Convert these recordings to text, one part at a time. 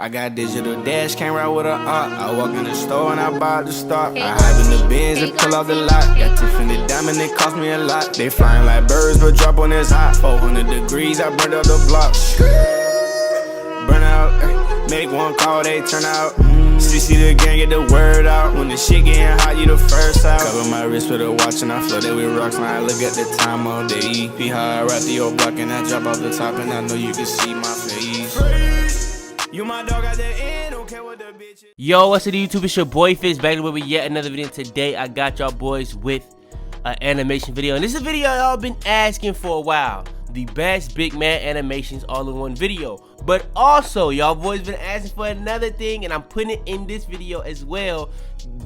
I got digital dash, can't ride with a op. I walk in the store and I buy the stock. I hide in the bins and pull out the lot. Got Tiffany diamond, it cost me a lot. They flying like birds, but drop on this hot. 400 degrees, I burned up the block. Burn out, make one call, they turn out. CC the gang, get the word out. When the shit getting hot, you the first out. Cover my wrist with a watch and I flood it with rocks. Now I look at the time all day. Be high, I rap the old block and I drop off the top. And I know you can see my face. You my dog at the end, don't care what the bitch is. Yo, what's up YouTube? It's your boy Fitz back with yet another video. Today I got y'all boys with an animation video. And this is a video y'all been asking for a while. The best big man animations all in one video. But also y'all boys been asking for another thing, and I'm putting it in this video as well.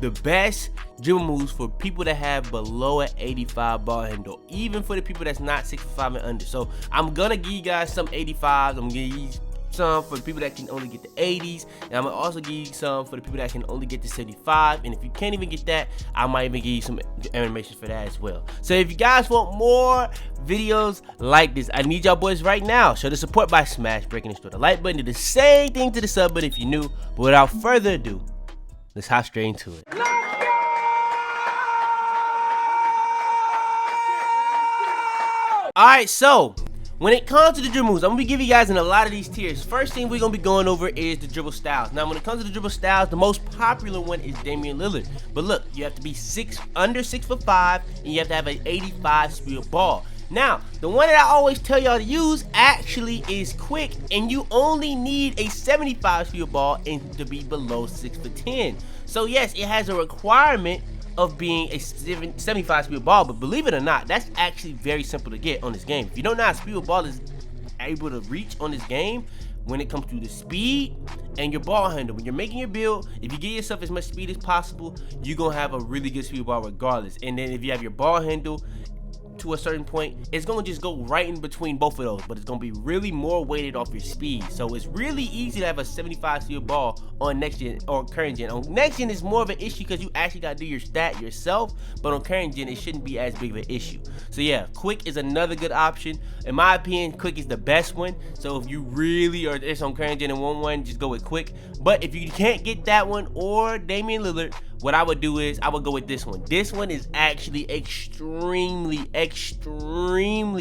The best dribble moves for people that have below an 85 ball handle, even for the people that's not 6'5" and under. So I'm gonna give you guys some 85s. I'm gonna give you some for the people that can only get the 80s, and I'm gonna also give you some for the people that can only get the 75. And if you can't even get that, I might even give you some animations for that as well. So if you guys want more videos like this, I need y'all boys right now. Show the support by breaking and the like button. Do the same thing to the sub button if you're new. But without further ado, let's hop straight into it. Alright, so when it comes to the dribble moves, I'm going to be giving you guys in a lot of these tiers. First thing we're going to be going over is the dribble styles. Now, when it comes to the dribble styles, the most popular one is Damian Lillard. But look, you have to be under 6'5", and you have to have an 85 speed ball. Now, the one that I always tell y'all to use actually is quick, and you only need a 75 speed ball and to be below 6'10". So yes, it has a requirement of being a 75 speed ball, but believe it or not, that's actually very simple to get on this game. If you don't know how speed ball is able to reach on this game, when it comes to the speed and your ball handle, when you're making your build, if you give yourself as much speed as possible, you're gonna have a really good speed ball regardless. And then if you have your ball handle to a certain point, it's gonna just go right in between both of those, but it's gonna be really more weighted off your speed. So it's really easy to have a 75 speed ball on next gen or current gen. On next gen is more of an issue because you actually gotta do your stat yourself, but on current gen it shouldn't be as big of an issue. So yeah, quick is another good option. In my opinion, quick is the best one. So if you really are just on current gen and want one, just go with quick. But if you can't get that one or Damian Lillard, what I would do is I would go with this one. This one is actually extremely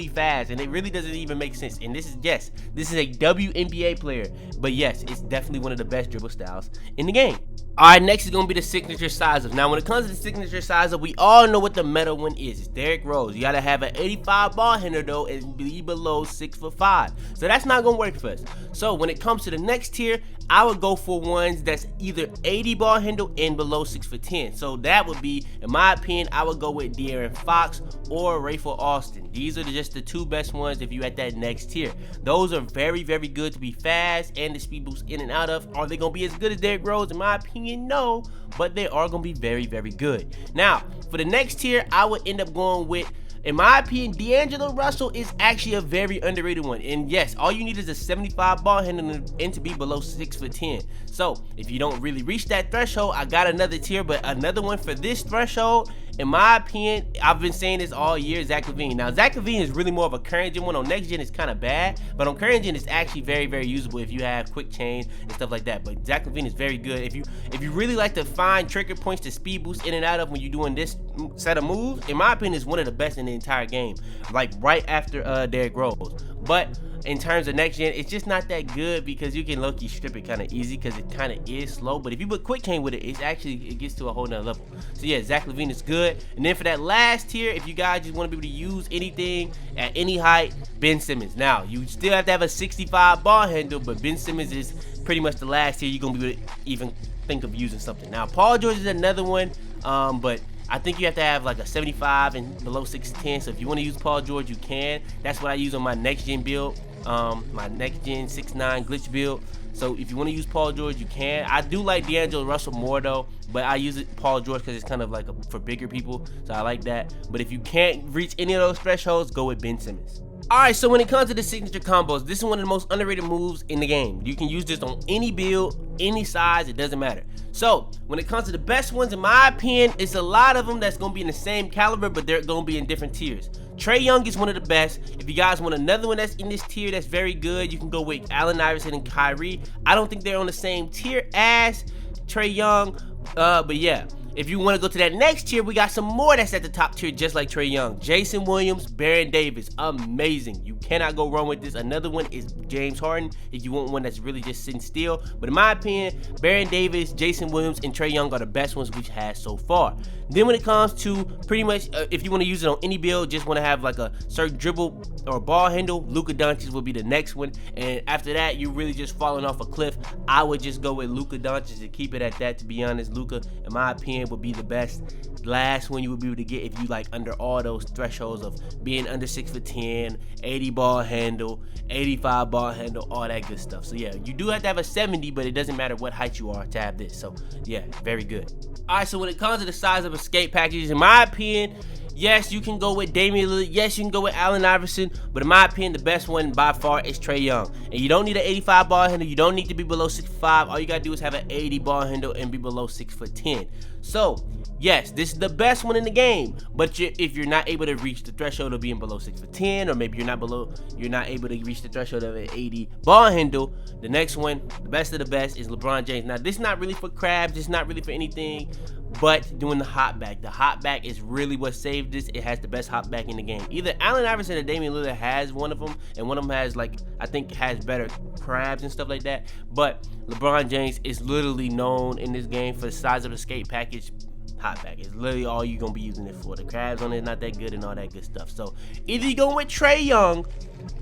fast, and it really doesn't even make sense. And this is, yes, this is a WNBA player, but yes, it's definitely one of the best dribble styles in the game. Alright, next is going to be the signature size up. Now, when it comes to the signature size up, we all know what the meta one is. It's Derrick Rose. You got to have an 85 ball handler, though, and be below 6'5". So that's not going to work for us. So when it comes to the next tier, I would go for ones that's either 80 ball handle and below 6'10". So that would be, in my opinion, I would go with De'Aaron Fox or Rayful Austin. These are just the two best ones if you at that next tier. Those are very good to be fast and the speed boost in and out of. Are they going to be as good as Derrick Rose? In my opinion, no, but they are going to be very good. Now, for the next tier, I would end up going with, in my opinion, D'Angelo Russell is actually a very underrated one. And yes, all you need is a 75 ball handle and to be below 6'10". So if you don't really reach that threshold, I got another tier, but another one for this threshold, in my opinion, I've been saying this all year, Zach LaVine. Now, Zach LaVine is really more of a current gen one. On next gen, it's kind of bad, but on current gen, it's actually very usable if you have quick chain and stuff like that. But Zach LaVine is very good. If you really like to find trigger points to speed boost in and out of when you're doing this set of moves, in my opinion, is one of the best in the entire game, like right after Derrick Rose. But in terms of next gen, it's just not that good because you can low-key strip it kind of easy because it kind of is slow. But if you put quick chain with it, it gets to a whole nother level. So yeah, Zach LaVine is good. And then for that last tier, if you guys just want to be able to use anything at any height, Ben Simmons. Now, you still have to have a 65 ball handle, but Ben Simmons is pretty much the last tier you're going to be able to even think of using something. Now, Paul George is another one, but I think you have to have like a 75 and below 6'10". So if you want to use Paul George, you can. That's what I use on my next gen build, my next gen 6'9" glitch build. So if you want to use Paul George, you can. I do like D'Angelo Russell more though, but I use Paul George because it's kind of like for bigger people, so I like that. But if you can't reach any of those thresholds, go with Ben Simmons. Alright, so when it comes to the signature combos, this is one of the most underrated moves in the game. You can use this on any build, any size, it doesn't matter. So when it comes to the best ones, in my opinion, it's a lot of them that's going to be in the same caliber, but they're going to be in different tiers. Trae Young is one of the best. If you guys want another one that's in this tier that's very good, you can go with Allen Iverson and Kyrie. I don't think they're on the same tier as Trae Young, but yeah. If you want to go to that next tier, we got some more that's at the top tier, just like Trae Young. Jason Williams, Baron Davis, amazing. You cannot go wrong with this. Another one is James Harden, if you want one that's really just sitting still. But in my opinion, Baron Davis, Jason Williams, and Trae Young are the best ones we've had so far. Then when it comes to pretty much, if you want to use it on any build, just want to have like a certain dribble or ball handle, Luka Doncic will be the next one. And after that, you're really just falling off a cliff. I would just go with Luka Doncic and keep it at that, to be honest. Luka, in my opinion, would be the best last one you would be able to get if you like under all those thresholds of being under 6'10", 80 ball handle, 85 ball handle, all that good stuff. So yeah, you do have to have a 70, but it doesn't matter what height you are to have this. So yeah, very good. All right, so when it comes to the size of escape packages, in my opinion, yes, you can go with Damian Lillard. Yes, you can go with Allen Iverson. But in my opinion, the best one by far is Trae Young. And you don't need an 85 ball handle. You don't need to be below 6'5". All you got to do is have an 80 ball handle and be below 6'10". So, yes, this is the best one in the game. But if you're not able to reach the threshold of being below 6'10", or maybe you're not able to reach the threshold of an 80 ball handle, the next one, the best of the best, is LeBron James. Now, this is not really for crabs. It's not really for anything but doing the hop back. The hop back is really what saved this. It has the best hop back in the game. Either Allen Iverson or Damian Lillard has one of them, and one of them has, like, I think has better crabs and stuff like that. But LeBron James is literally known in this game for the size of the escape package. Hop back is literally all you're gonna be using it for. The crabs on it not that good and all that good stuff. So either you're going with Trae Young,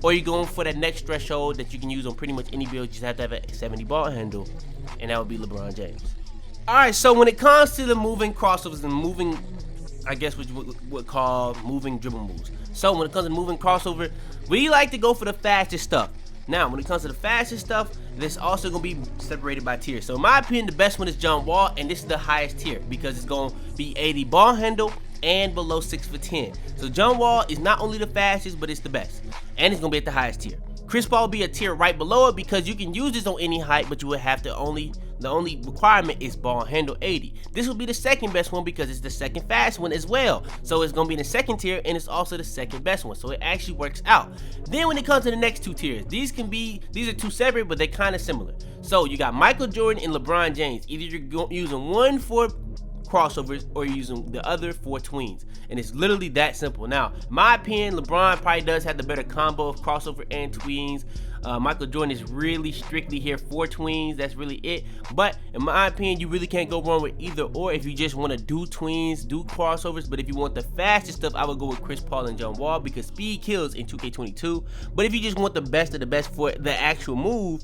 or you're going for that next threshold that you can use on pretty much any build. You just have to have a 70 ball handle, and that would be LeBron James. Alright, so when it comes to the moving crossovers and moving, I guess what you would call moving dribble moves. So when it comes to moving crossover, we like to go for the fastest stuff. Now, when it comes to the fastest stuff, this also going to be separated by tiers. So in my opinion, the best one is jump wall, and this is the highest tier because it's going to be 80 ball handle and below 6'10". So jump wall is not only the fastest, but it's the best, and it's going to be at the highest tier. Chris Paul will be a tier right below it because you can use this on any height, but you would have to the only requirement is ball handle 80. This will be the second best one because it's the second fast one as well. So it's going to be in the second tier, and it's also the second best one. So it actually works out. Then when it comes to the next two tiers, these are two separate, but they're kind of similar. So you got Michael Jordan and LeBron James. Either you're using one for crossovers or you're using the other for tweens, and it's literally that simple. Now, in my opinion, LeBron probably does have the better combo of crossover and tweens. Michael Jordan is really strictly here for tweens. That's really it. But in my opinion, you really can't go wrong with either or if you just want to do tweens, do crossovers. But if you want the fastest stuff, I would go with Chris Paul and John Wall because speed kills in 2K22. But if you just want the best of the best for the actual move,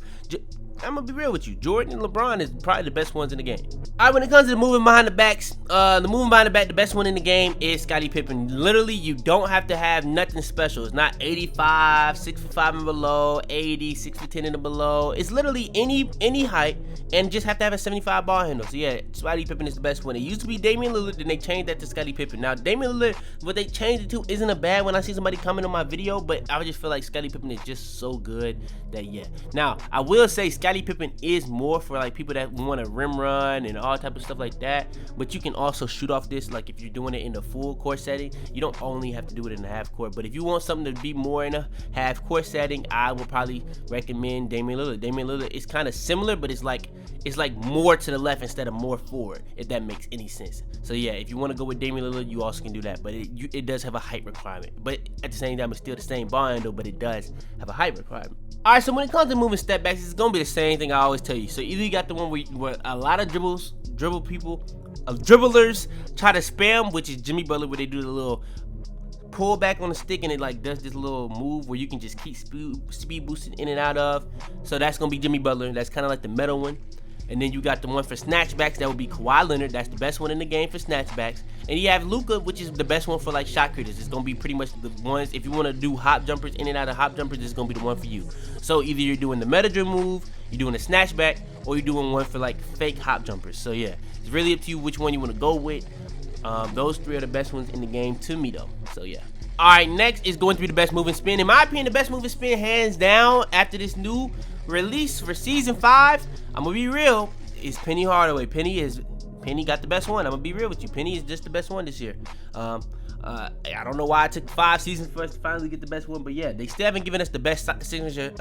I'm gonna be real with you. Jordan and LeBron is probably the best ones in the game. Alright, when it comes to the moving behind the backs, the best one in the game is Scottie Pippen. Literally, you don't have to have nothing special. It's not 85, 6'5" and below, 80, 6'10" and below. It's literally any height, and just have to have a 75 ball handle. So yeah, Scottie Pippen is the best one. It used to be Damian Lillard, then they changed that to Scottie Pippen. Now, Damian Lillard, what they changed it to isn't a bad when I see somebody comment on my video, but I just feel like Scottie Pippen is just so good that yeah. Now, I will say Scottie Pippen is more for like people that want to rim run and all type of stuff like that, but you can also shoot off this. Like if you're doing it in the full court setting, you don't only have to do it in the half court. But if you want something to be more in a half court setting, I would probably recommend Damian Lillard. Damian Lillard is kind of similar, but it's like more to the left instead of more forward, if that makes any sense. So yeah, if you want to go with Damian Lillard, you also can do that, but it does have a height requirement. But at the same time, it's still the same ball handle, but it does have a height requirement. Alright, so when it comes to moving step backs, it's gonna be the same thing I always tell you. So either you got the one where a lot of dribblers try to spam, which is Jimmy Butler, where they do the little pull back on the stick and it like does this little move where you can just keep speed boosting in and out of. So that's gonna be Jimmy Butler. That's kind of like the metal one. And then you got the one for snatchbacks, that would be Kawhi Leonard. That's the best one in the game for snatchbacks. And you have Luka, which is the best one for like shot creators. It's gonna be pretty much the ones, if you want to do hop jumpers, in and out of hop jumpers, it's gonna be the one for you. So either you're doing the meta dribble move, you're doing a snatchback, or you're doing one for like fake hop jumpers. So yeah, it's really up to you which one you want to go with. Those three are the best ones in the game to me though. So yeah. Alright, next is going to be the best move and spin. In my opinion, the best move and spin hands down after this new release for season 5, I'm gonna be real, is Penny Hardaway. Penny Penny got the best one. I'm gonna be real with you. Penny is just the best one this year. I don't know why it took 5 seasons for us to finally get the best one, but yeah, they still haven't given us the best signature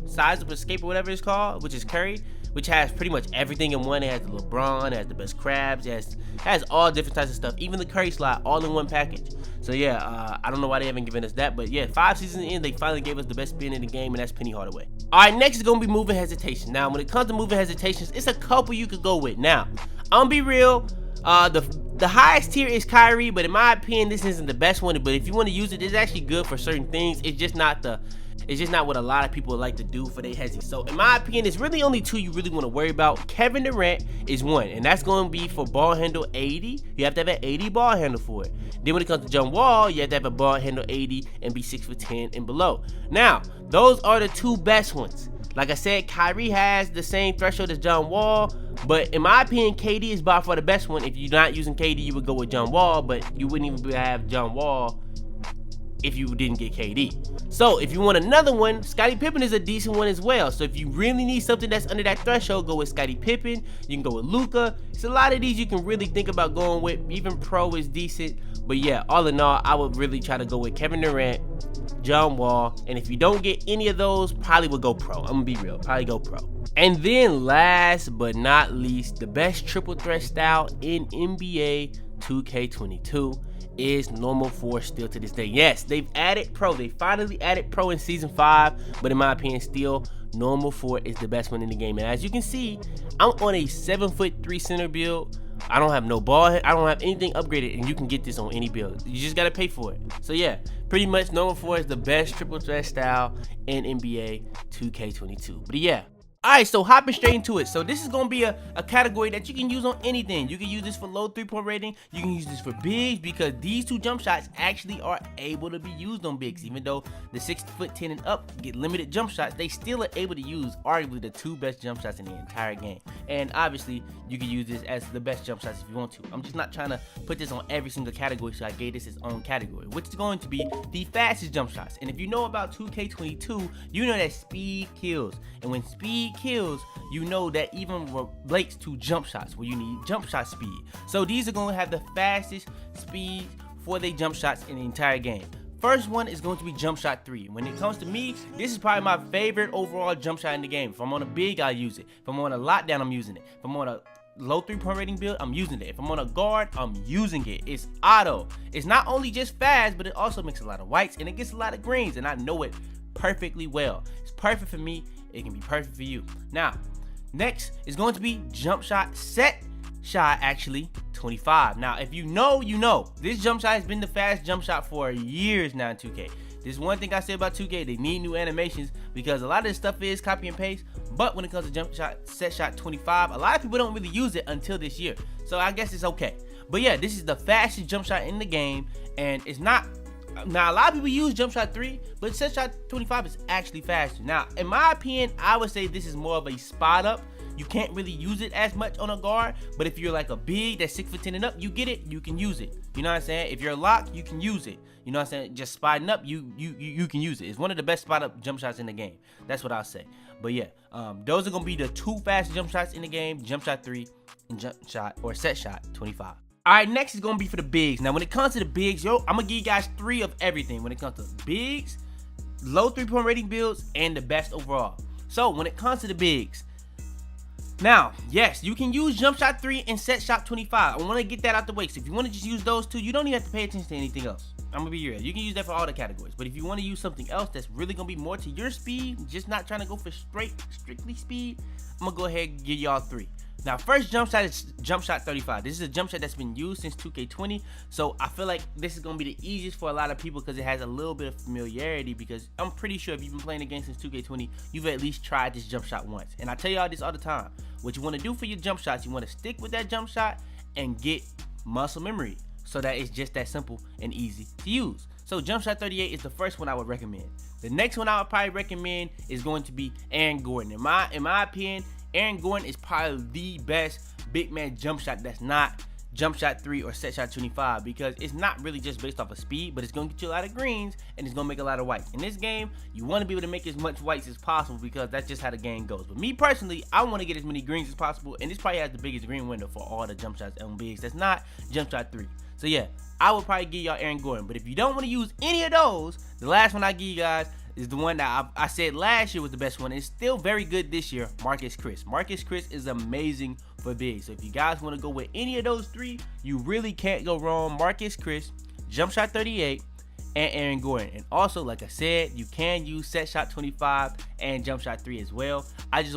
size of escape or whatever it's called, which is Curry, which has pretty much everything in one. It has the LeBron, it has the best crabs, it has all different types of stuff, even the Curry slot, all in one package. So yeah, I don't know why they haven't given us that, but yeah, 5 seasons in, they finally gave us the best spin in the game, and that's Penny Hardaway. All right, next is gonna be moving hesitation. Now, when it comes to moving hesitations, it's a couple you could go with. Now, I'm gonna be real. The highest tier is Kyrie, but in my opinion, this isn't the best one. But if you want to use it, it's actually good for certain things. It's just not what a lot of people like to do for their hezzy. So in my opinion, it's really only 2 you really want to worry about. Kevin Durant is 1, and that's going to be for ball handle 80. You have to have an 80 ball handle for it. Then when it comes to jump wall, you have to have a ball handle 80 and be 6'10" and below. Now, those are the 2 best ones. Like I said, Kyrie has the same threshold as John Wall, but in my opinion, KD is by far the best one. If you're not using KD, you would go with John Wall, but you wouldn't even have John Wall if you didn't get KD. So if you want another one, Scottie Pippen is a decent one as well. So if you really need something that's under that threshold, go with Scottie Pippen. You can go with Luka. It's a lot of these you can really think about going with. Even Pro is decent. But yeah, all in all, I would really try to go with Kevin Durant, John Wall, and if you don't get any of those, probably would go Pro. I'm gonna be real, probably go Pro. And then last but not least, the best triple threat style in NBA 2K22 is normal 4 still to this day. Yes, they've added Pro. They finally added Pro in season 5, but in my opinion, still normal 4 is the best one in the game. And as you can see, I'm on a 7'3" center build. I don't have no ball head, I don't have anything upgraded, and you can get this on any build. You just gotta pay for it. So yeah, pretty much normal 4 is the best triple threat style in NBA 2K22. But yeah. Alright, so hopping straight into it. So this is going to be a category that you can use on anything. You can use this for low 3-point rating. You can use this for bigs, because these 2 jump shots actually are able to be used on bigs. Even though the 6'10" and up get limited jump shots, they still are able to use arguably the 2 best jump shots in the entire game. And obviously, you can use this as the best jump shots if you want to. I'm just not trying to put this on every single category, so I gave this its own category, which is going to be the fastest jump shots. And if you know about 2K22, you know that speed kills. And when speed kills, you know that even relates to jump shots, where you need jump shot speed. So these are going to have the fastest speed for their jump shots in the entire game. First one is going to be jump shot 3. When it comes to me, this is probably my favorite overall jump shot in the game. If I'm on a big, I use it. If I'm on a lockdown, I'm using it. If I'm on a low 3-point rating build, I'm using it. If I'm on a guard, I'm using it. It's auto. It's not only just fast, but it also makes a lot of whites, and it gets a lot of greens, and I know it perfectly well. It's perfect for me. It can be perfect for you. Now, next is going to be jump shot set shot, actually 25. Now, if you know, you know. This jump shot has been the fast jump shot for years now in 2K. This is one thing I say about 2K. They need new animations, because a lot of this stuff is copy and paste. But when it comes to jump shot set shot 25, a lot of people don't really use it until this year. So I guess it's okay. But yeah, this is the fastest jump shot in the game, and it's not. Now, a lot of people use jump shot 3, but set shot 25 is actually faster. Now, in my opinion, I would say this is more of a spot up. You can't really use it as much on a guard, but if you're like a big that's 6'10" and up, you get it, you can use it. You know what I'm saying? If you're locked, you can use it. You know what I'm saying? Just spotting up, you can use it. It's one of the best spot up jump shots in the game. That's what I'll say. But yeah, those are gonna be the 2 fastest jump shots in the game: jump shot 3 and jump shot or set shot 25. All right, next is gonna be for the bigs. Now, when it comes to the bigs, I'm gonna give you guys 3 of everything. When it comes to bigs, low 3-point rating builds, and the best overall. So when it comes to the bigs, now, yes, you can use jump shot 3 and set shot 25. I want to get that out the way. So if you want to just use those 2, you don't even have to pay attention to anything else. I'm gonna be real. You can use that for all the categories. But if you want to use something else that's really gonna be more to your speed, just not trying to go for strictly speed, I'm gonna go ahead and give y'all 3. Now, first jump shot is jump shot 35. This is a jump shot that's been used since 2K20, so I feel like this is going to be the easiest for a lot of people, because it has a little bit of familiarity, because I'm pretty sure if you've been playing the game since 2K20, you've at least tried this jump shot once. And I tell y'all this all the time. What you want to do for your jump shots, you want to stick with that jump shot and get muscle memory, so that it's just that simple and easy to use. So jump shot 38 is the first one I would recommend. The next one I would probably recommend is going to be Aaron Gordon. In my opinion, Aaron Gordon is probably the best big man jump shot that's not jump shot 3 or set shot 25, because it's not really just based off of speed, but it's going to get you a lot of greens and it's going to make a lot of whites. In this game, you want to be able to make as much whites as possible, because that's just how the game goes. But me personally, I want to get as many greens as possible, and this probably has the biggest green window for all the jump shots on bigs. That's not jump shot 3. So yeah, I would probably give y'all Aaron Gordon. But if you don't want to use any of those, the last one I give you guys is the one that I said last year was the best one. It's still very good this year, Marcus Chris. Marcus Chris is amazing for bigs. So if you guys want to go with any of those 3, you really can't go wrong. Marcus Chris, jump shot 38, and Aaron Gordon. And also, like I said, you can use set shot 25 and jump shot 3 as well. I just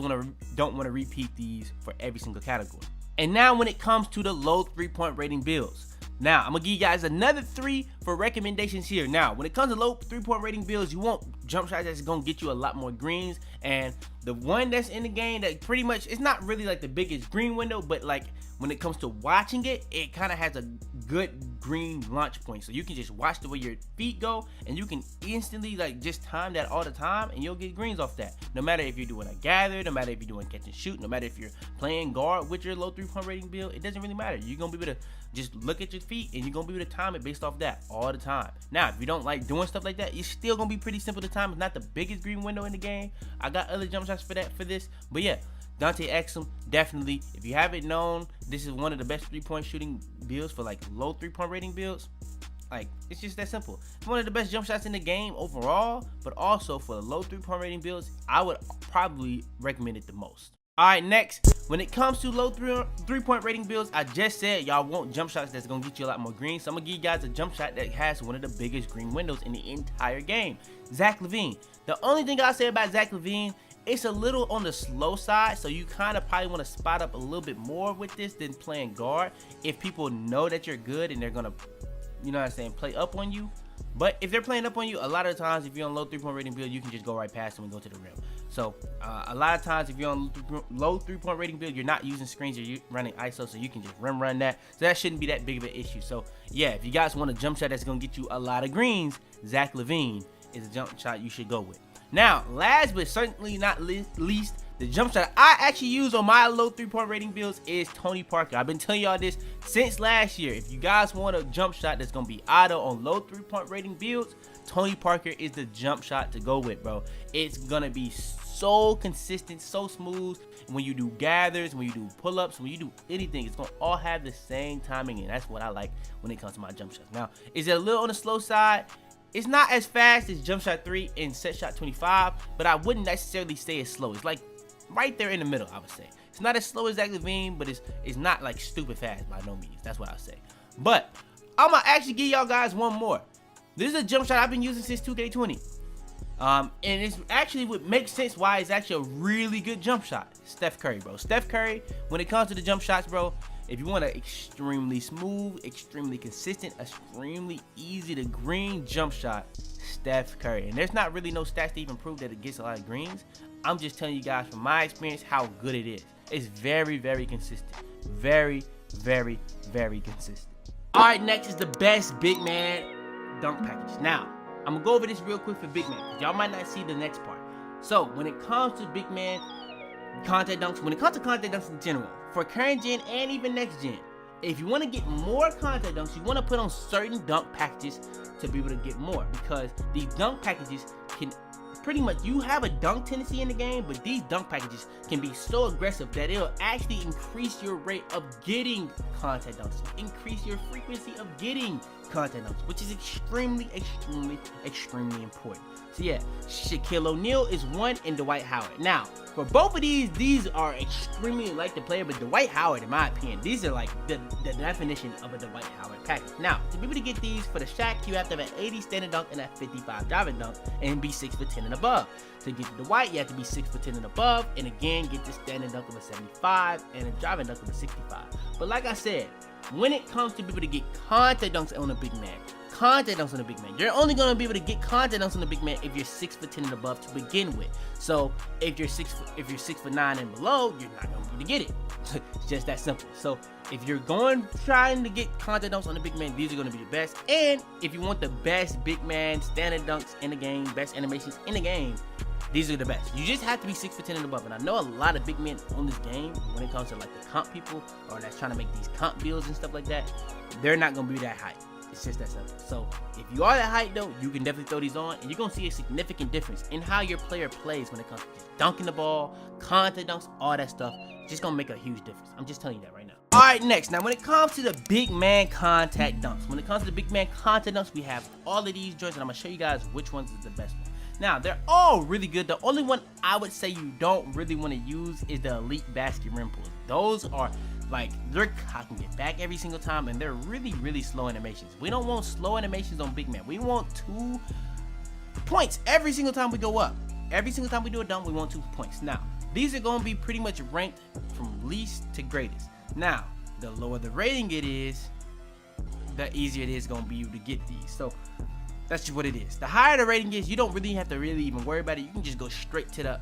don't want to repeat these for every single category. And now when it comes to the low 3-point rating builds, now I'm gonna give you guys another 3 for recommendations here. Now when it comes to low 3-point rating builds, you want jump shots that's gonna get you a lot more greens, and the one that's in the game that pretty much, it's not really like the biggest green window, but like when it comes to watching it, it kind of has a good green launch point. So you can just watch the way your feet go, and you can instantly like just time that all the time, and you'll get greens off that. No matter if you're doing a gather, no matter if you're doing catch and shoot, no matter if you're playing guard with your low 3-point rating build, it doesn't really matter. You're gonna be able to just look at your feet, and you're gonna be able to time it based off that all the time. Now, if you don't like doing stuff like that, it's still gonna be pretty simple to time. It's not the biggest green window in the game. I got other jump shots for this, but yeah, Dante Exum, definitely. If you haven't known, this is one of the best 3-point shooting builds for like low 3-point rating builds. Like, it's just that simple. It's one of the best jump shots in the game overall, but also for the low 3-point rating builds, I would probably recommend it the most. All right, next, when it comes to low 3-point rating builds, I just said y'all want jump shots that's gonna get you a lot more green. So I'm gonna give you guys a jump shot that has one of the biggest green windows in the entire game, Zach LaVine. The only thing I'll say about Zach LaVine, it's a little on the slow side, so you kind of probably want to spot up a little bit more with this than playing guard if people know that you're good and they're gonna, you know what I'm saying, play up on you. But if they're playing up on you, a lot of times if you're on low 3-point rating build, you can just go right past them and go to the rim. So a lot of times if you're on low 3-point rating build, you're not using screens, you're running ISO, so you can just run that. So that shouldn't be that big of an issue. So yeah, if you guys want a jump shot that's gonna get you a lot of greens, Zach LaVine is a jump shot you should go with. Now, last but certainly not least, the jump shot I actually use on my low 3-point rating builds is Tony Parker. I've been telling y'all this since last year. If you guys want a jump shot that's gonna be auto on low 3-point rating builds, Tony Parker is the jump shot to go with, bro. It's gonna be so consistent, so smooth. When you do gathers, when you do pull-ups, when you do anything, it's gonna all have the same timing, and that's what I like when it comes to my jump shots. Now, is it a little on the slow side? It's not as fast as jump shot 3 and set shot 25, but I wouldn't necessarily say it's slow. It's like right there in the middle, I would say. It's not as slow as Zach LaVine, but it's not like stupid fast by no means. That's what I'll say. But I'm gonna actually give y'all guys one more. This is a jump shot I've been using since 2K20. And it's actually what makes sense why it's actually a really good jump shot. Steph Curry, bro. Steph Curry, when it comes to the jump shots, bro, if you want an extremely smooth, extremely consistent, extremely easy to green jump shot, Steph Curry. And there's not really no stats to even prove that it gets a lot of greens. I'm just telling you guys from my experience how good it is. It's very, very consistent. Very, very, very consistent. All right, next is the best big man dunk package. Now, I'm gonna go over this real quick for big man. Y'all might not see the next part. So when it comes to big man contact dunks, when it comes to contact dunks in general, for current gen and even next gen, if you want to get more contact dunks, you want to put on certain dunk packages to be able to get more, because these dunk packages can pretty much, you have a dunk tendency in the game, but these dunk packages can be so aggressive that it'll actually increase your rate of getting contact dunks, increase your frequency of getting contact dunks, which is extremely, extremely, extremely important. So yeah, Shaquille O'Neal is one, and Dwight Howard. Now, for both of these are extremely like the player, but Dwight Howard, in my opinion, these are like the definition of a Dwight Howard package. Now, to be able to get these for the Shaq, you have to have an 80 standing dunk and a 55 driving dunk, and be 6'10" and above. To get the Dwight, you have to be 6'10" and above, and again, get the standing dunk of a 75 and a driving dunk of a 65. But like I said, when it comes to be able to get contact dunks on a big man, you're only going to be able to get contact dunks on a big man if you're 6'10" and above to begin with. So if you're 6'9" and below, you're not going to be able to get it. It's just that simple. So if you're trying to get contact dunks on the big man, these are going to be the best. And if you want the best big man standard dunks in the game, best animations in the game, these are the best. You just have to be 6'10" and above. And I know a lot of big men on this game, when it comes to like the comp people or that's trying to make these comp builds and stuff like that, they're not gonna be that height. It's just that simple. So if you are that height though, you can definitely throw these on, and you're gonna see a significant difference in how your player plays when it comes to just dunking the ball, contact dunks, all that stuff. It's just gonna make a huge difference. I'm just telling you that right now. All right, next. Now, when it comes to the big man contact dunks, we have all of these joints, and I'm gonna show you guys which ones is the best one. Now, they're all really good. The only one I would say you don't really want to use is the elite basket rim pulls. Those are like, they're cocking it back every single time, and they're really slow animations. We don't want slow animations on big man. We want 2 points every single time we go up. Every single time we do a dunk, we want 2 points. Now, these are going to be pretty much ranked from least to greatest. Now, the lower the rating it is, the easier it is going to be to get these. So that's just what it is. The higher the rating is, you don't really have to even worry about it. You can just go straight to the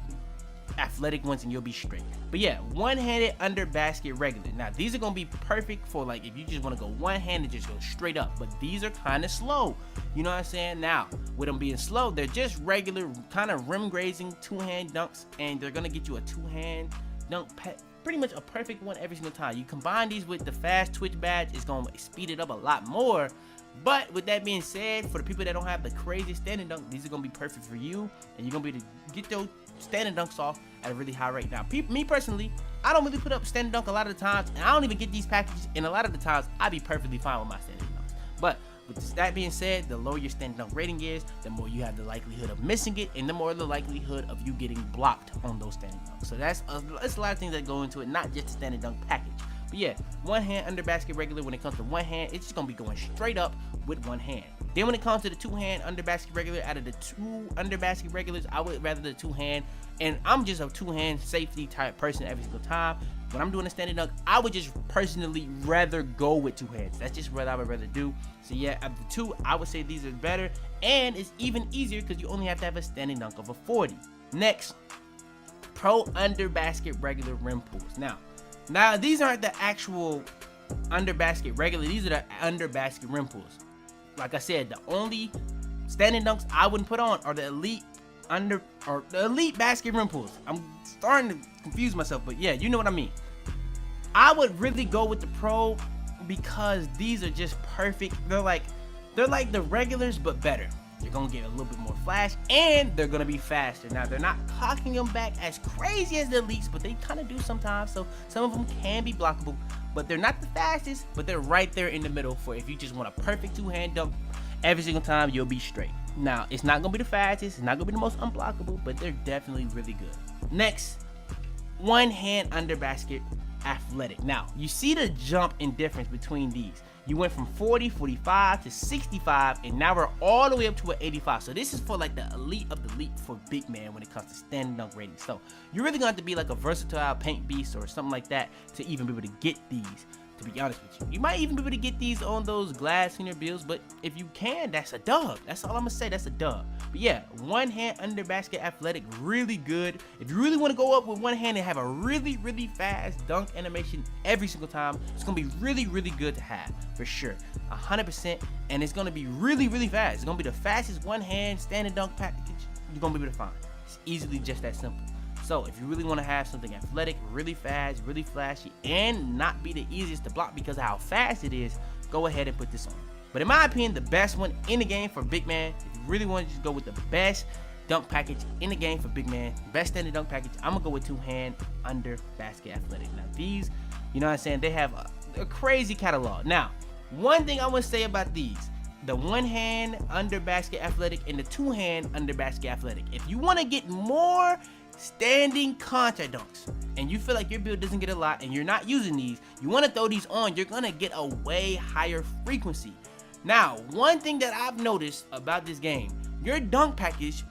athletic ones and you'll be straight. But yeah, one-handed under basket regular. Now these are gonna be perfect for like if you just want to go one-handed, just go straight up. But these are kind of slow, you know what I'm saying? Now with them being slow, they're just regular kind of rim grazing 2-hand dunks, and they're gonna get you a 2-hand dunk pretty much a perfect one every single time. You combine these with the fast twitch badge, it's gonna speed it up a lot more. But with that being said, for the people that don't have the crazy standing dunk, these are gonna be perfect for you, and you're gonna be able to get those standing dunks off at a really high rate. Now, me personally, I don't really put up standing dunk a lot of the times, and I don't even get these packages, and a lot of the times I be perfectly fine with my standing dunks. But with that being said, the lower your standing dunk rating is, the more you have the likelihood of missing it, and the more the likelihood of you getting blocked on those standing dunks. So that's a lot of things that go into it, not just the standing dunk package. But yeah, one hand under basket regular, when it comes to one hand, it's just gonna be going straight up with one hand. Then when it comes to the 2-hand under basket regular, out of the 2 under basket regulars, I would rather the 2-hand, and I'm just a 2-hand safety type person every single time. When I'm doing a standing dunk, I would just personally rather go with 2 hands. That's just what I would rather do. So yeah, of the 2, I would say these are better, and it's even easier because you only have to have a standing dunk of a 40. Next, pro under basket regular rim pulls. Now these aren't the actual under basket regular, these are the under basket rim pulls. Like I said, the only standing dunks I wouldn't put on are the elite basket rim pulls. I'm starting to confuse myself, but yeah, you know what I mean. I would really go with the pro because these are just perfect. They're like the regulars but better. You're gonna get a little bit more flash, and they're gonna be faster. Now they're not cocking them back as crazy as the elites, but they kind of do sometimes. So some of them can be blockable, but they're not the fastest, but they're right there in the middle for if you just want a perfect 2-hand dunk every single time, you'll be straight. Now it's not gonna be the fastest, it's not gonna be the most unblockable, but they're definitely really good. Next, 1-hand under basket athletic. Now you see the jump in difference between these. You went from 40, 45 to 65, and now we're all the way up to an 85. So this is for like the elite of the elite for big man when it comes to standing dunk rating. So you're really gonna have to be like a versatile paint beast or something like that to even be able to get these, to be honest with you. You might even be able to get these on those glass senior builds, but if you can, that's a dub. That's all I'm gonna say, that's a dub. But yeah, 1-hand under basket athletic, really good. If you really wanna go up with 1 hand and have a really fast dunk animation every single time, it's gonna be really good to have, for sure, 100%. And it's gonna be really fast. It's gonna be the fastest 1-hand standing dunk package you're gonna be able to find. It's easily just that simple. So if you really want to have something athletic, really fast, really flashy, and not be the easiest to block because of how fast it is, go ahead and put this on. But in my opinion, the best one in the game for big man, if you really want to just go with the best dunk package in the game for big man, best standing dunk package, I'm gonna go with 2-hand under basket athletic. Now these, you know what I'm saying, they have a crazy catalog. Now, one thing I want to say about these, the 1-hand under basket athletic and the 2-hand under basket athletic. If you want to get more standing contact dunks and you feel like your build doesn't get a lot and you're not using these, you want to throw these on, you're gonna get a way higher frequency. Now, one thing that I've noticed about this game, your dunk package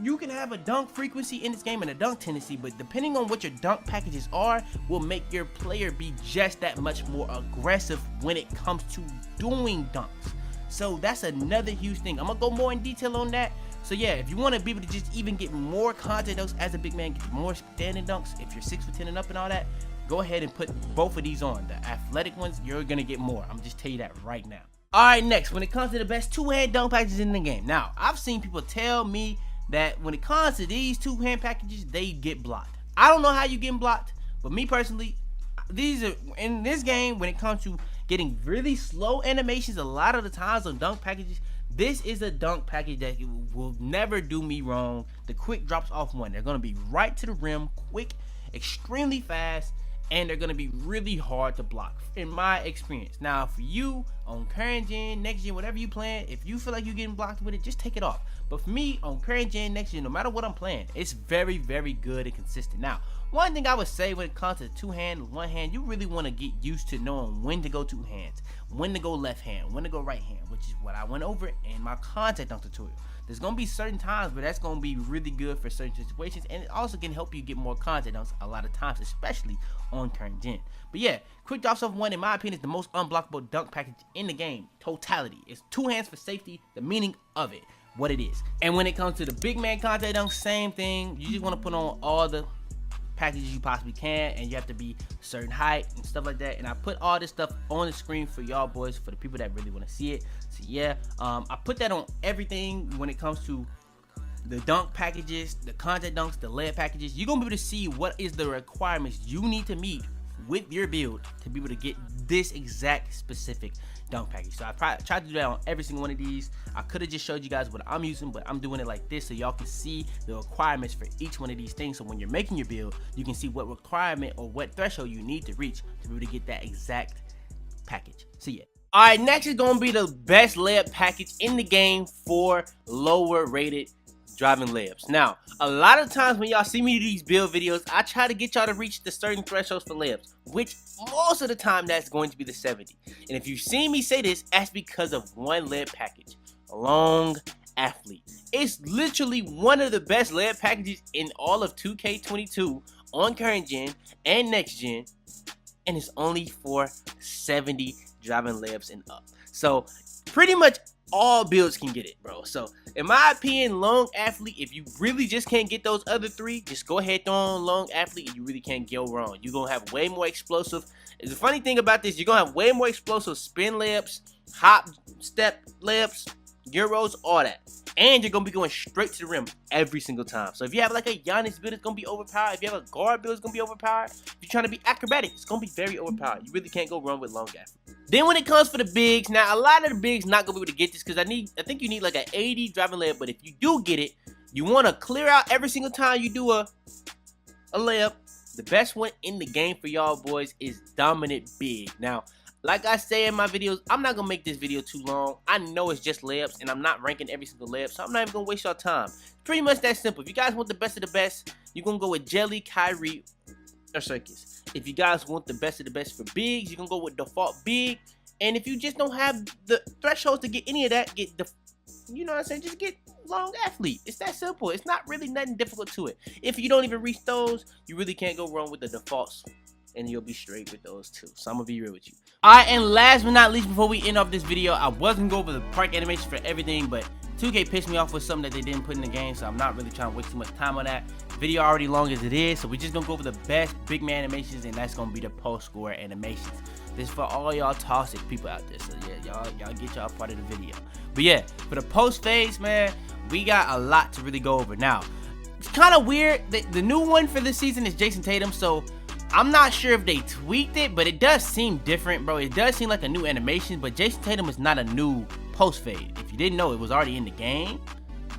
you can have a dunk frequency in this game and a dunk tendency, but depending on what your dunk packages are, will make your player be just that much more aggressive when it comes to doing dunks. So that's another huge thing. I'm gonna go more in detail on that. So yeah, if you want to be able to just even get more contact dunks as a big man, get more standing dunks, if you're 6'10" and up and all that, go ahead and put both of these on. The athletic ones, you're gonna get more. I'm just tell you that right now. All right, next, when it comes to the best 2-hand dunk packages in the game. Now, I've seen people tell me that when it comes to these two-hand packages, they get blocked. I don't know how you getting blocked, but me personally, these are in this game when it comes to getting really slow animations. A lot of the times on dunk packages, this is a dunk package that will never do me wrong. The quick drops off one. They're gonna be right to the rim, quick, extremely fast, and they're gonna be really hard to block in my experience. Now for you on current gen, next gen, whatever you playing, if you feel like you're getting blocked with it, just take it off. But for me on current gen, next gen, no matter what I'm playing, it's very, very good and consistent. Now one thing I would say when it comes to two hand, one hand, you really want to get used to knowing when to go two hands, when to go left hand, when to go right hand, which is what I went over in my contact dunk tutorial. There's gonna be certain times, but that's gonna be really good for certain situations, and it also can help you get more contact dunks a lot of times, especially on current gen. But yeah, quick drops off one, in my opinion, is the most unblockable dunk package in the game. Totality. It's two hands for safety. The meaning of it, what it is. And when it comes to the big man contact dunk, same thing. You just want to put on all the packages you possibly can, and you have to be a certain height and stuff like that. And I put all this stuff on the screen for y'all boys, for the people that really want to see it. So yeah, I put that on everything when it comes to the dunk packages, the contact dunks, the layup packages. You're gonna be able to see what is the requirements you need to meet with your build to be able to get this exact specific dunk package. So I tried to do that on every single one of these. I could have just showed you guys what I'm using, but I'm doing it like this so y'all can see the requirements for each one of these things. So when you're making your build, you can see what requirement or what threshold you need to reach to be able to get that exact package. So yeah. Alright, next is gonna be the best layup package in the game for lower rated driving layups. Now, a lot of times when y'all see me do these build videos, I try to get y'all to reach the certain thresholds for layups, which most of the time that's going to be the 70. And if you've seen me say this, that's because of one layup package, Long Athlete. It's literally one of the best layup packages in all of 2K22 on current gen and next gen, and it's only for 70 driving layups and up. So pretty much all builds can get it, bro. So in my opinion, Long Athlete, if you really just can't get those other three, just go ahead, throw on Long Athlete, and you really can't go wrong. You're gonna have way more explosive. The funny thing about this, you're gonna have way more explosive spin layups, hop step layups, euros, all that. And you're gonna be going straight to the rim every single time. So if you have like a Giannis build, it's gonna be overpowered. If you have a guard build, it's gonna be overpowered. If you're trying to be acrobatic, it's gonna be very overpowered. You really can't go wrong with Long Athlete. Then when it comes for the bigs, now a lot of the bigs not gonna be able to get this because I think you need like an 80 driving layup. But if you do get it, you want to clear out every single time you do a layup. The best one in the game for y'all boys is Dominant Big. Now, like I say in my videos, I'm not gonna make this video too long. I know it's just layups, and I'm not ranking every single layup, so I'm not even gonna waste y'all time. It's pretty much that simple. If you guys want the best of the best, you're gonna go with Jelly, Kyrie, or Circus. If you guys want the best of the best for bigs, you're gonna go with default big. And if you just don't have the thresholds to get any of that, get the, you know what I'm saying, just get Long Athlete. It's that simple. It's not really nothing difficult to it. If you don't even reach those, you really can't go wrong with the defaults, and you'll be straight with those too. So I'm gonna be real with you. Alright, and last but not least, before we end off this video, I was gonna go over the park animation for everything, but 2K pissed me off with something that they didn't put in the game, so I'm not really trying to waste too much time on that. Video already long as it is, so we're just gonna go over the best big man animations, and that's gonna be the post score animations. This is for all y'all toxic people out there, so yeah, y'all get y'all part of the video. But yeah, for the post phase, man, we got a lot to really go over. Now, it's kind of weird. The new one for this season is Jason Tatum, so I'm not sure if they tweaked it, but it does seem different, bro. It does seem like a new animation, but Jason Tatum is not a new post fade. If you didn't know, it was already in the game,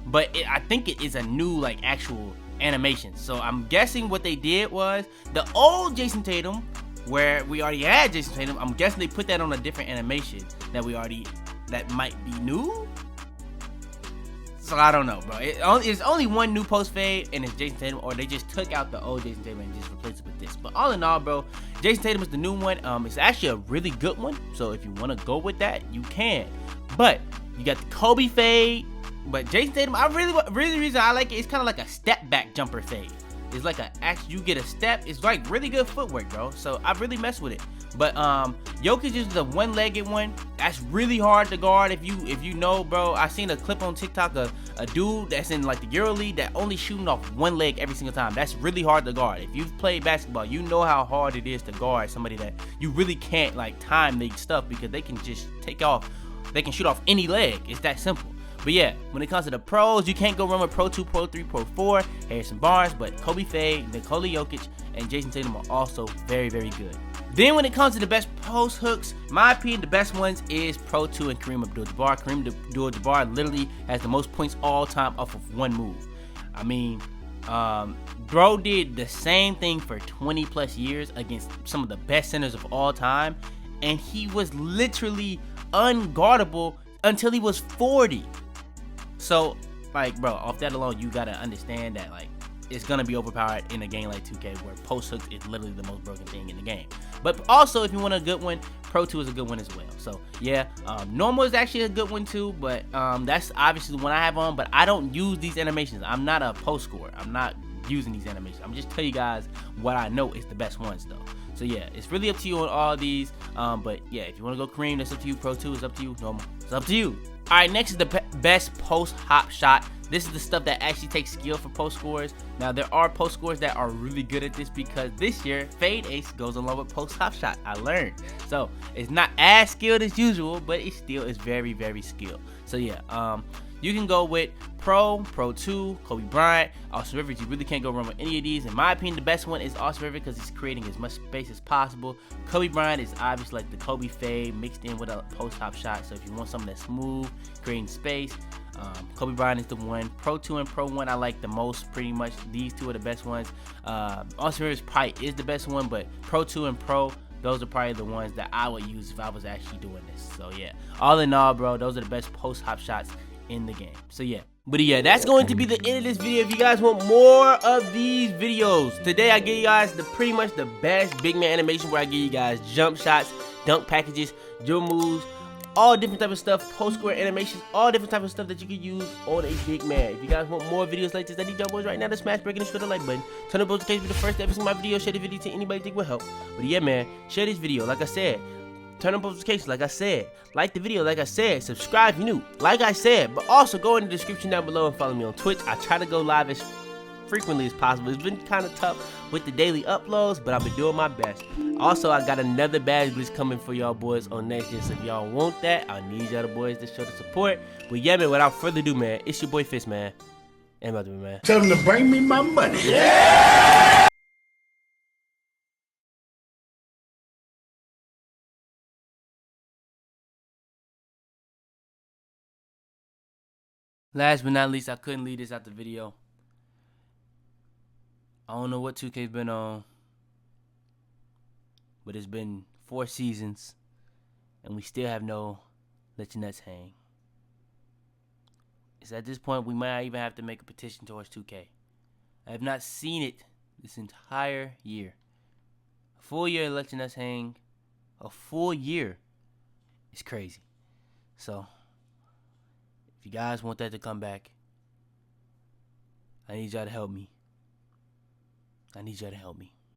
but I think it is a new, like, actual animation. So I'm guessing what they did was the old Jason Tatum, where we already had Jason Tatum, I'm guessing they put that on a different animation that might be new. So I don't know, bro. It's only one new post fade, and it's Jason Tatum, or they just took out the old Jason Tatum and just replaced it with this. But all in all, bro, Jason Tatum is the new one. It's actually a really good one. So if you want to go with that, you can. But you got the Kobe fade. But Jason Tatum, really reason I like it, it's kind of like a step back jumper fade. It's like you get a step. It's like really good footwork, bro. So I really mess with it. But Jokic is the one-legged one. That's really hard to guard. If you know, bro, I seen a clip on TikTok of a dude that's in like the EuroLeague that only shooting off one leg every single time. That's really hard to guard. If you've played basketball, you know how hard it is to guard somebody that you really can't like time their stuff, because they can just take off. They can shoot off any leg. It's that simple. But yeah, when it comes to the pros, you can't go wrong with Pro 2, Pro 3, Pro 4, Harrison Barnes, but Kobe Fade, Nikola Jokic, and Jason Tatum are also very, very good. Then when it comes to the best post hooks, in my opinion, the best ones is Pro 2 and Kareem Abdul-Jabbar. Kareem Abdul-Jabbar literally has the most points all time off of one move. I mean, bro did the same thing for 20 plus years against some of the best centers of all time, and he was literally unguardable until he was 40. So, like, bro, off that alone, you gotta understand that, like, it's gonna be overpowered in a game like 2K where post hooks is literally the most broken thing in the game. But also, if you want a good one, Pro 2 is a good one as well. So yeah, normal is actually a good one too, but that's obviously the one I have on. But I don't use these animations. I'm not a post scorer. I'm not using these animations. I'm just telling you guys what I know is the best ones though. So yeah, it's really up to you on all these. But yeah, if you want to go Kareem, that's up to you. Pro 2 is up to you. Normal, it's up to you. All right, next is the best post hop shot. This is the stuff that actually takes skill for post scorers. Now, there are post scorers that are really good at this because this year, Fade Ace goes along with post hop shot. I learned. So, it's not as skilled as usual, but it still is very, very skilled. So, yeah, you can go with Pro 2, Kobe Bryant, Austin Rivers. You really can't go wrong with any of these. In my opinion, the best one is Austin Rivers because he's creating as much space as possible. Kobe Bryant is obviously like the Kobe Fade mixed in with a post hop shot. So, if you want something that's smooth, creating space, Kobe Bryant is the one. Pro 2 and Pro 1 I like the most, pretty much. These two are the best ones. Austin Rivers probably is the best one, but Pro 2 and Pro, those are probably the ones that I would use if I was actually doing this. So yeah, all in all, bro, those are the best post hop shots in the game. So yeah. But yeah, that's going to be the end of this video. If you guys want more of these videos, today I give you guys pretty much the best big man animation where I give you guys jump shots, dunk packages, dribble moves, all different type of stuff, post score animations, all different type of stuff that you can use on a big man. If you guys want more videos like this, I need y'all boys right now to smash breaking the like button. Turn on notifications for the first episode of my video. Share the video to anybody you think will help. But yeah, man, share this video. Like I said, turn on notifications. Like I said, like the video. Like I said, subscribe if you're new. Like I said, but also go in the description down below and follow me on Twitch. I try to go live as frequently as possible. It's been kind of tough with the daily uploads, but I've been doing my best. Also, I got another badge glitch coming for y'all boys on next year, so if y'all want that, I need y'all boys to show the support. But yeah, man, without further ado, man, it's your boy Fitz, man. And about to be, man. Tell them to bring me my money. Yeah! Last but not least, I couldn't leave this out the video. I don't know what 2K's been on, but it's been 4 seasons, and we still have no Let Your Nuts Hang. It's at this point we might even have to make a petition towards 2K. I have not seen it this entire year. A full year of Let Your Nuts Hang, a full year. It's crazy. So, if you guys want that to come back, I need y'all to help me. I need y'all to help me.